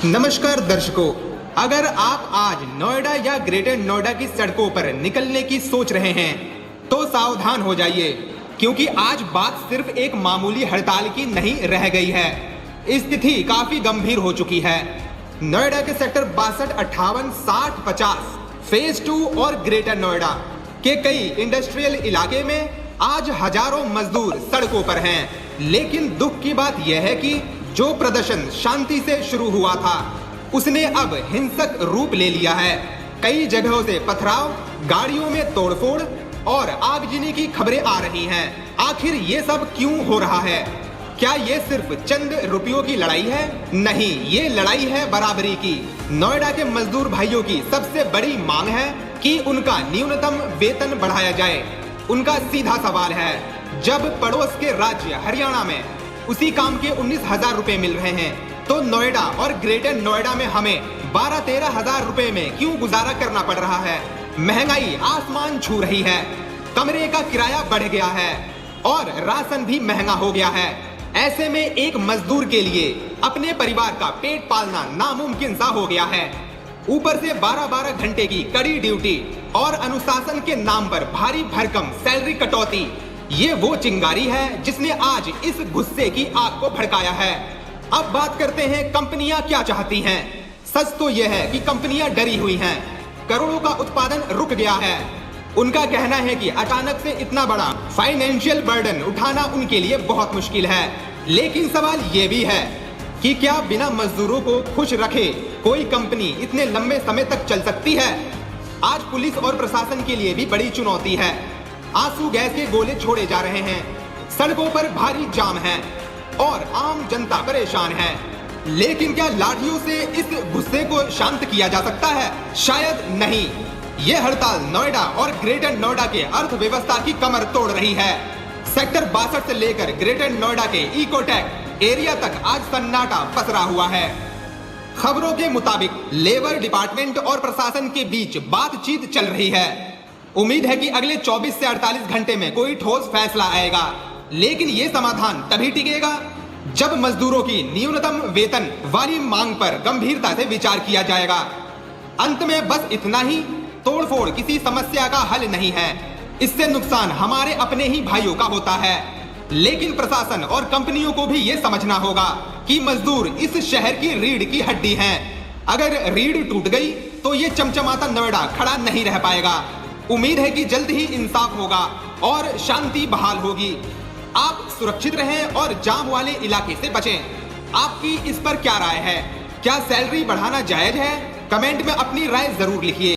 नमस्कार दर्शकों, अगर आप आज नोएडा या ग्रेटर नोएडा की सड़कों पर निकलने की सोच रहे हैं तो सावधान हो जाइए, क्योंकि आज बात सिर्फ एक मामूली हड़ताल की नहीं रह गई है। स्थिति काफी गंभीर हो चुकी है। नोएडा के सेक्टर 62, 58, 60, 50 फेज 2 और ग्रेटर नोएडा के कई इंडस्ट्रियल इलाके में आज हजारों मजदूर सड़कों पर हैं। लेकिन दुख की बात यह है कि जो प्रदर्शन शांति से शुरू हुआ था उसने अब हिंसक रूप ले लिया है। कई जगहों से पथराव, गाड़ियों में तोड़फोड़ और आगजनी की खबरें आ रही हैं। आखिर ये सब क्यों हो रहा है? क्या ये सिर्फ चंद रुपयों की लड़ाई है? नहीं, ये लड़ाई है बराबरी की। नोएडा के मजदूर भाइयों की सबसे बड़ी मांग है कि उनका न्यूनतम वेतन बढ़ाया जाए। उनका सीधा सवाल है, जब पड़ोस के राज्य हरियाणा में उसी काम के 19,000 रुपए मिल रहे हैं तो नोएडा और ग्रेटर नोएडा में हमें 12-13 हजार रुपए में क्यों गुजारा करना पड़ रहा है? महंगाई आसमान छू रही है, कमरे का किराया बढ़ गया है और राशन भी महंगा हो गया है। ऐसे में एक मजदूर के लिए अपने परिवार का पेट पालना नामुमकिन सा हो गया है। ऊपर से 12-12 घंटे की कड़ी ड्यूटी और अनुशासन के नाम पर भारी भरकम सैलरी कटौती, ये वो चिंगारी है जिसने आज इस गुस्से की आग को भड़काया है। अब बात करते हैं कंपनियां क्या चाहती हैं। सच तो यह है कि कंपनियां डरी हुई हैं, करोड़ों का उत्पादन रुक गया है। उनका कहना है कि अचानक से इतना बड़ा फाइनेंशियल बर्डन उठाना उनके लिए बहुत मुश्किल है। लेकिन सवाल यह भी है कि क्या बिना मजदूरों को खुश रखे कोई कंपनी इतने लंबे समय तक चल सकती है? आज पुलिस और प्रशासन के लिए भी बड़ी चुनौती है। आंसू गैस के गोले छोड़े जा रहे हैं, सड़कों पर भारी जाम है और आम जनता परेशान है। लेकिन क्या लाठियों से इस गुस्से को शांत किया जा सकता है? शायद नहीं। यह हड़ताल नोएडा और ग्रेटर नोएडा के अर्थव्यवस्था की कमर तोड़ रही है। सेक्टर 62 से लेकर ग्रेटर नोएडा के इकोटेक एरिया तक आज सन्नाटा पसरा हुआ है। खबरों के मुताबिक लेबर डिपार्टमेंट और प्रशासन के बीच बातचीत चल रही है। उम्मीद है कि अगले 24 से 48 घंटे में कोई ठोस फैसला आएगा। लेकिन ये समाधान तभी टिकेगा जब मजदूरों की न्यूनतम वेतन वाली मांग पर गंभीरता से विचार किया जाएगा। अंत में बस इतना ही, तोड़फोड़ किसी समस्या का हल नहीं है। इससे नुकसान हमारे अपने ही भाइयों का होता है। लेकिन प्रशासन और कंपनियों को भी ये समझना होगा कि मजदूर इस शहर की रीढ़ की हड्डी हैं। अगर रीढ़ टूट गई तो ये चमचमाता नोएडा खड़ा नहीं रह पाएगा। उम्मीद है कि जल्द ही इंसाफ होगा और शांति बहाल होगी। आप सुरक्षित रहें और जाम वाले इलाके से बचें। आपकी इस पर क्या राय है? क्या सैलरी बढ़ाना जायज है? कमेंट में अपनी राय जरूर लिखिए।